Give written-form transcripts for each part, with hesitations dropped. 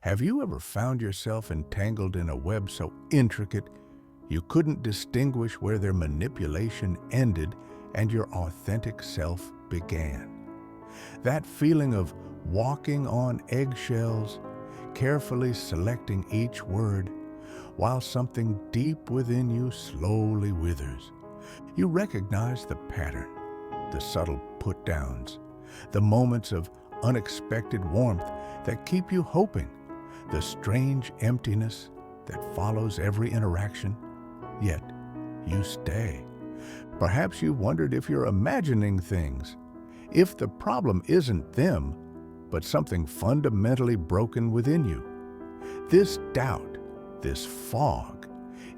Have you ever found yourself entangled in a web so intricate you couldn't distinguish where their manipulation ended and your authentic self began? That feeling of walking on eggshells, carefully selecting each word, while something deep within you slowly withers. You recognize the pattern, the subtle put-downs, the moments of unexpected warmth that keep you hoping, the strange emptiness that follows every interaction, yet you stay. Perhaps you wondered if you're imagining things, if the problem isn't them, but something fundamentally broken within you. This doubt, this fog,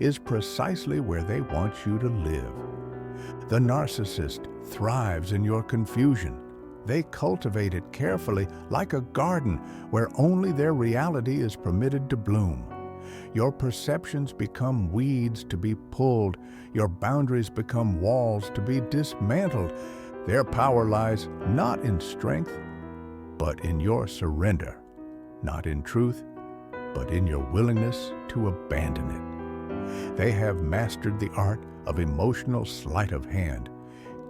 is precisely where they want you to live. The narcissist thrives in your confusion. They cultivate it carefully like a garden where only their reality is permitted to bloom. Your perceptions become weeds to be pulled. Your boundaries become walls to be dismantled. Their power lies not in strength, but in your surrender. Not in truth, but in your willingness to abandon it. They have mastered the art of emotional sleight of hand,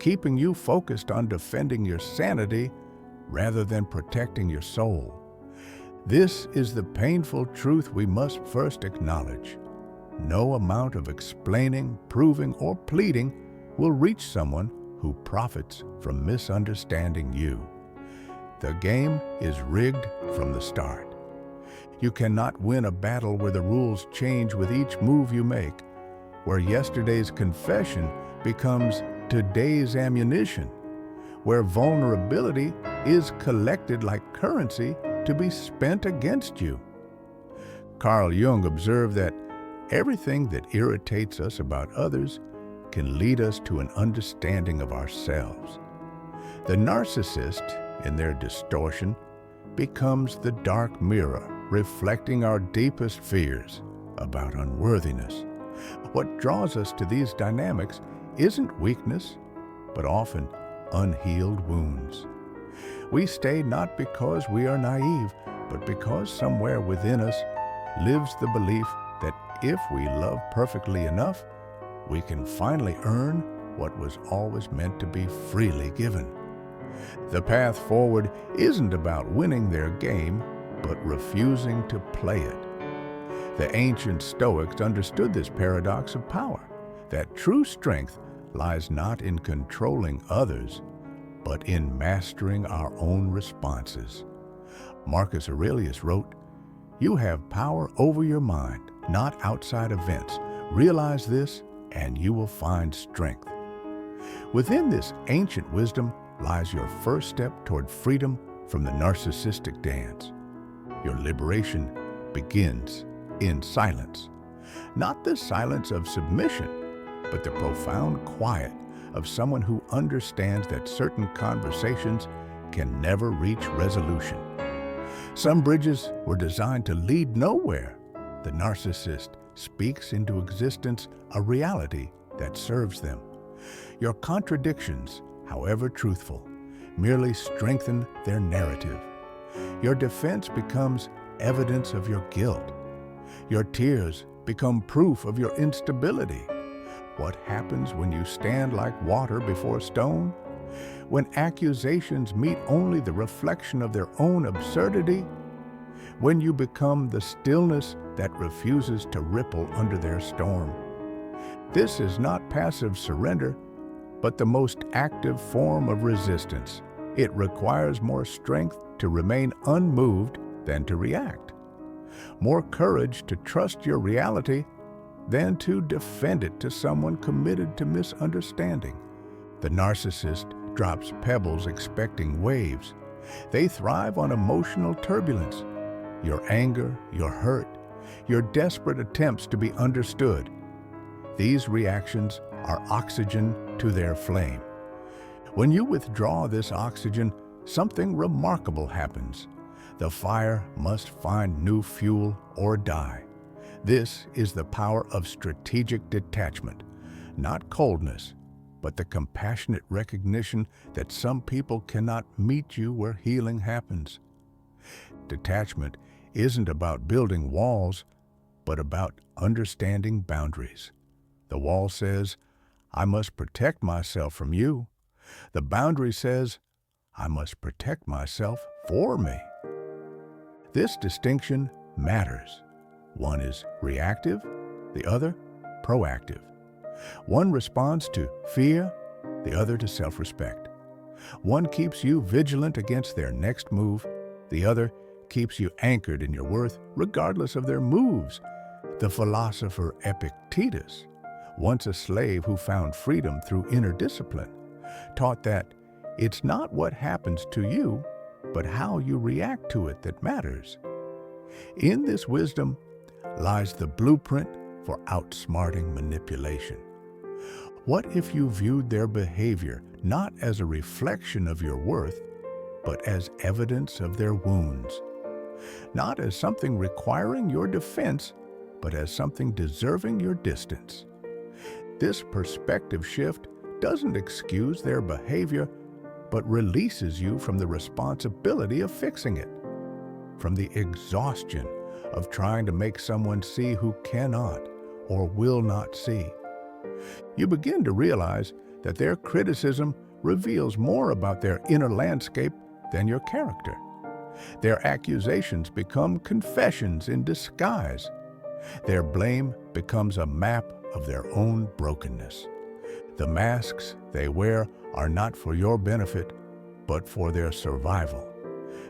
keeping you focused on defending your sanity rather than protecting your soul. This is the painful truth we must first acknowledge. No amount of explaining, proving, or pleading will reach someone who profits from misunderstanding you. The game is rigged from the start. You cannot win a battle where the rules change with each move you make, where yesterday's confession becomes today's ammunition, where vulnerability is collected like currency to be spent against you. Carl Jung observed that everything that irritates us about others can lead us to an understanding of ourselves. The narcissist, in their distortion, becomes the dark mirror, reflecting our deepest fears about unworthiness. What draws us to these dynamics isn't weakness, but often unhealed wounds. We stay not because we are naive, but because somewhere within us lives the belief that if we love perfectly enough, we can finally earn what was always meant to be freely given. The path forward isn't about winning their game, but refusing to play it. The ancient Stoics understood this paradox of power, that true strength lies not in controlling others, but in mastering our own responses. Marcus Aurelius wrote, "You have power over your mind, not outside events. Realize this, and you will find strength." Within this ancient wisdom lies your first step toward freedom from the narcissistic dance. Your liberation begins in silence. Not the silence of submission, but the profound quiet of someone who understands that certain conversations can never reach resolution. Some bridges were designed to lead nowhere. The narcissist speaks into existence a reality that serves them. Your contradictions, however truthful, merely strengthen their narrative. Your defense becomes evidence of your guilt. Your tears become proof of your instability. What happens when you stand like water before a stone? When accusations meet only the reflection of their own absurdity? When you become the stillness that refuses to ripple under their storm? This is not passive surrender, but the most active form of resistance. It requires more strength to remain unmoved than to react, more courage to trust your reality than to defend it to someone committed to misunderstanding. The narcissist drops pebbles expecting waves. They thrive on emotional turbulence. Your anger, your hurt, your desperate attempts to be understood. These reactions are oxygen to their flame. When you withdraw this oxygen, something remarkable happens. The fire must find new fuel or die. This is the power of strategic detachment, not coldness, but the compassionate recognition that some people cannot meet you where healing happens. Detachment isn't about building walls, but about understanding boundaries. The wall says, I must protect myself from you. The boundary says, I must protect myself for me. This distinction matters. One is reactive, the other proactive. One responds to fear, the other to self-respect. One keeps you vigilant against their next move, the other keeps you anchored in your worth regardless of their moves. The philosopher Epictetus, once a slave who found freedom through inner discipline, taught that it's not what happens to you, but how you react to it that matters. In this wisdom lies the blueprint for outsmarting manipulation. What if you viewed their behavior not as a reflection of your worth, but as evidence of their wounds? Not as something requiring your defense, but as something deserving your distance. This perspective shift doesn't excuse their behavior, but releases you from the responsibility of fixing it, from the exhaustion of trying to make someone see who cannot or will not see. You begin to realize that their criticism reveals more about their inner landscape than your character. Their accusations become confessions in disguise. Their blame becomes a map of their own brokenness. The masks they wear are not for your benefit, but for their survival.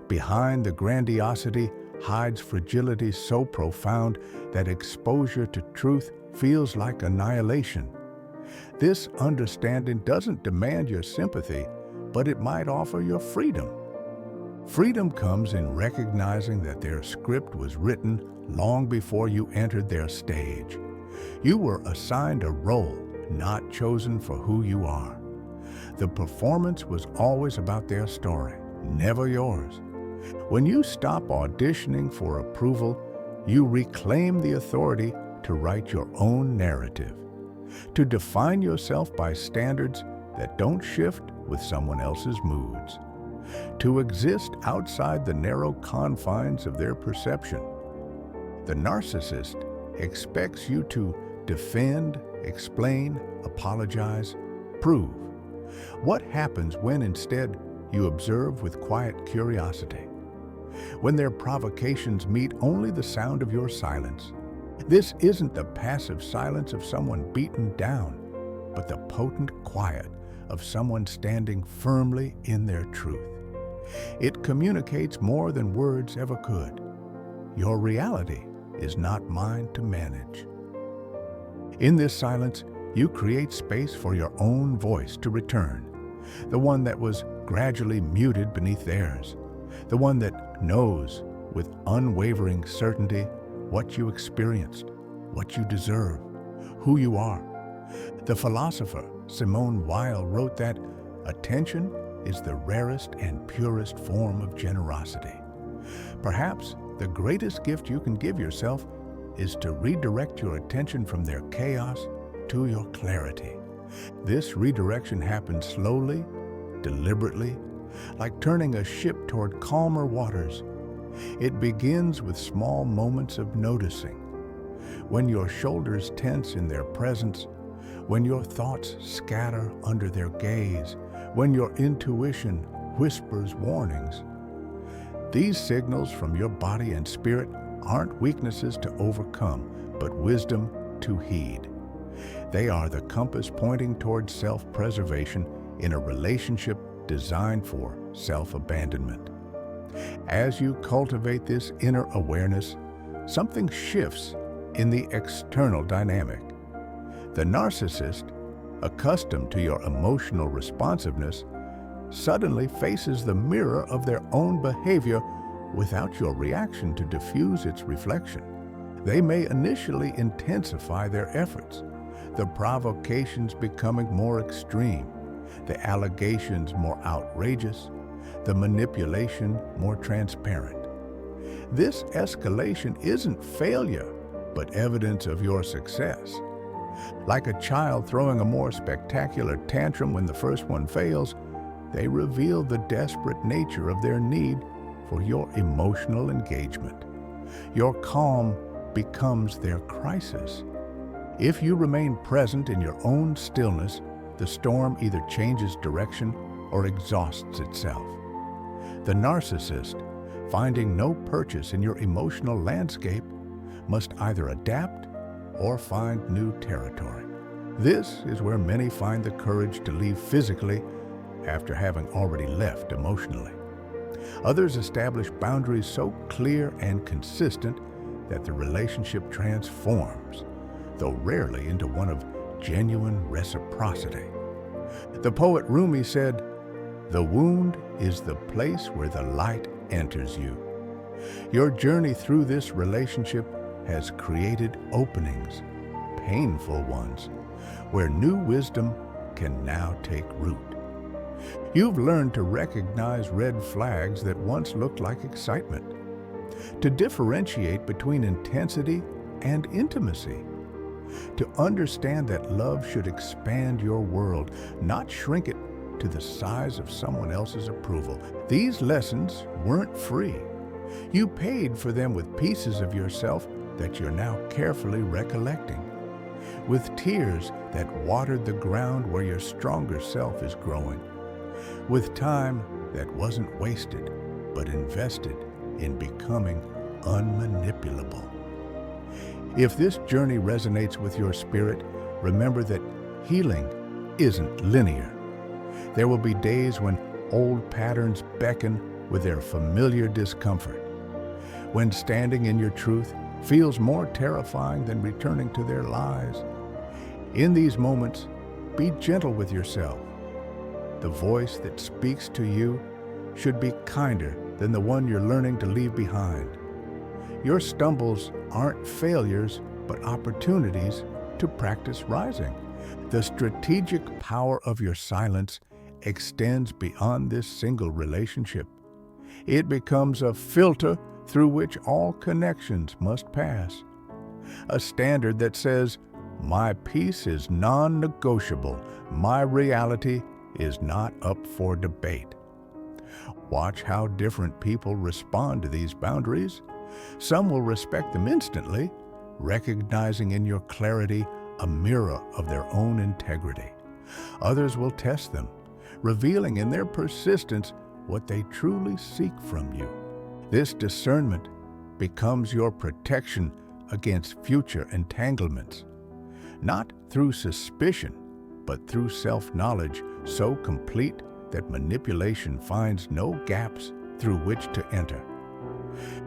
Behind the grandiosity hides fragility so profound that exposure to truth feels like annihilation. This understanding doesn't demand your sympathy, but it might offer your freedom. Freedom comes in recognizing that their script was written long before you entered their stage. You were assigned a role, not chosen for who you are. The performance was always about their story, never yours. When you stop auditioning for approval, you reclaim the authority to write your own narrative, to define yourself by standards that don't shift with someone else's moods, to exist outside the narrow confines of their perception. The narcissist expects you to defend, explain, apologize, prove. What happens when instead you observe with quiet curiosity? When their provocations meet only the sound of your silence? This isn't the passive silence of someone beaten down, but the potent quiet of someone standing firmly in their truth. It communicates more than words ever could. Your reality is not mine to manage. In this silence, you create space for your own voice to return, the one that was gradually muted beneath theirs, the one that knows with unwavering certainty what you experienced, what you deserve, who you are. The philosopher Simone Weil wrote that attention is the rarest and purest form of generosity. Perhaps the greatest gift you can give yourself is to redirect your attention from their chaos to your clarity. This redirection happens slowly, deliberately, like turning a ship toward calmer waters. It begins with small moments of noticing. When your shoulders tense in their presence, when your thoughts scatter under their gaze, when your intuition whispers warnings. These signals from your body and spirit aren't weaknesses to overcome, but wisdom to heed. They are the compass pointing towards self-preservation in a relationship designed for self-abandonment. As you cultivate this inner awareness, something shifts in the external dynamic. The narcissist, accustomed to your emotional responsiveness, suddenly faces the mirror of their own behavior without your reaction to diffuse its reflection. They may initially intensify their efforts, the provocations becoming more extreme, the allegations more outrageous, the manipulation more transparent. This escalation isn't failure, but evidence of your success. Like a child throwing a more spectacular tantrum when the first one fails, they reveal the desperate nature of their need for your emotional engagement. Your calm becomes their crisis. If you remain present in your own stillness, the storm either changes direction or exhausts itself. The narcissist, finding no purchase in your emotional landscape, must either adapt or find new territory. This is where many find the courage to leave physically after having already left emotionally. Others establish boundaries so clear and consistent that the relationship transforms, though rarely into one of genuine reciprocity. The poet Rumi said, "The wound is the place where the light enters you." Your journey through this relationship has created openings, painful ones, where new wisdom can now take root. You've learned to recognize red flags that once looked like excitement, to differentiate between intensity and intimacy, to understand that love should expand your world, not shrink it to the size of someone else's approval. These lessons weren't free. You paid for them with pieces of yourself that you're now carefully recollecting, with tears that watered the ground where your stronger self is growing, with time that wasn't wasted but invested in becoming unmanipulable. If this journey resonates with your spirit, remember that healing isn't linear. There will be days when old patterns beckon with their familiar discomfort, when standing in your truth feels more terrifying than returning to their lies. In these moments, be gentle with yourself. The voice that speaks to you should be kinder than the one you're learning to leave behind. Your stumbles aren't failures, but opportunities to practice rising. The strategic power of your silence extends beyond this single relationship. It becomes a filter through which all connections must pass. A standard that says, "My peace is non-negotiable. My reality is not up for debate." Watch how different people respond to these boundaries. Some will respect them instantly, recognizing in your clarity a mirror of their own integrity. Others will test them, revealing in their persistence what they truly seek from you. This discernment becomes your protection against future entanglements, not through suspicion, but through self-knowledge so complete that manipulation finds no gaps through which to enter.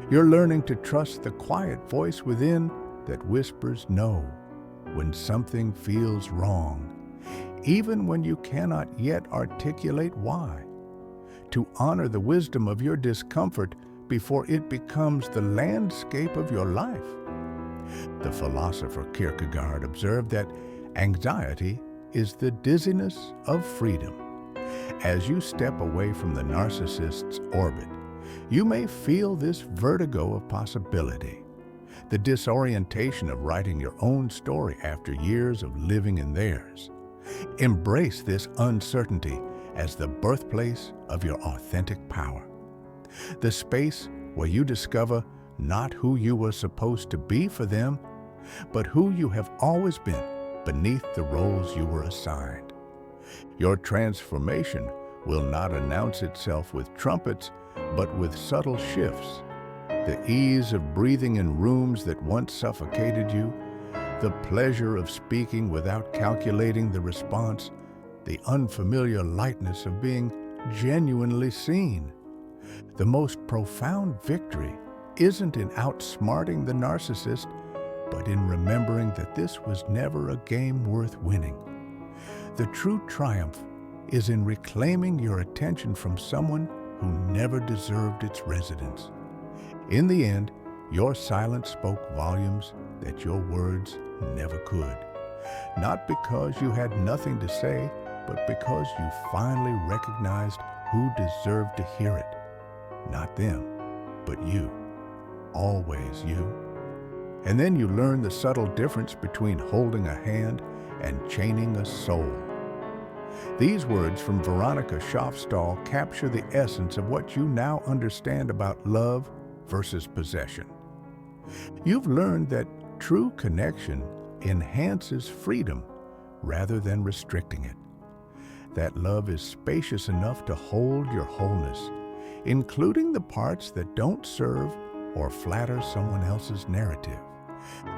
You're learning to trust the quiet voice within that whispers no when something feels wrong, even when you cannot yet articulate why. To honor the wisdom of your discomfort before it becomes the landscape of your life. The philosopher Kierkegaard observed that anxiety is the dizziness of freedom. As you step away from the narcissist's orbit, you may feel this vertigo of possibility, the disorientation of writing your own story after years of living in theirs. Embrace this uncertainty as the birthplace of your authentic power, the space where you discover not who you were supposed to be for them, but who you have always been beneath the roles you were assigned. Your transformation will not announce itself with trumpets, but with subtle shifts. The ease of breathing in rooms that once suffocated you, the pleasure of speaking without calculating the response, the unfamiliar lightness of being genuinely seen. The most profound victory isn't in outsmarting the narcissist, but in remembering that this was never a game worth winning. The true triumph is in reclaiming your attention from someone who never deserved its residence. In the end, your silence spoke volumes that your words never could. Not because you had nothing to say, but because you finally recognized who deserved to hear it. Not them, but you. Always you. And then you learn the subtle difference between holding a hand and chaining a soul. These words from Veronica Schaafstall capture the essence of what you now understand about love versus possession. You've learned that true connection enhances freedom rather than restricting it. That love is spacious enough to hold your wholeness, including the parts that don't serve or flatter someone else's narrative.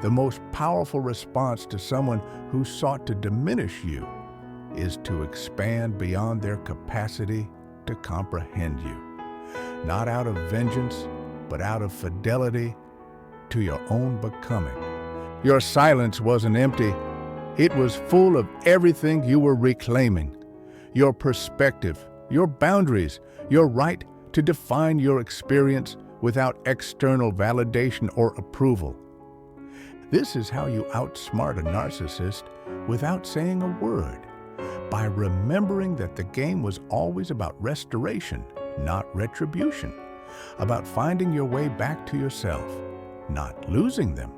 The most powerful response to someone who sought to diminish you is to expand beyond their capacity to comprehend you. Not out of vengeance, but out of fidelity to your own becoming. Your silence wasn't empty. It was full of everything you were reclaiming. Your perspective, your boundaries, your right to define your experience without external validation or approval. This is how you outsmart a narcissist without saying a word, by remembering that the game was always about restoration, not retribution, about finding your way back to yourself, not losing them.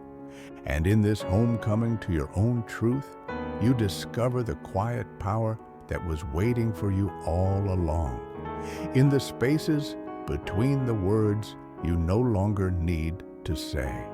And in this homecoming to your own truth, you discover the quiet power that was waiting for you all along. In the spaces between the words you no longer need to say.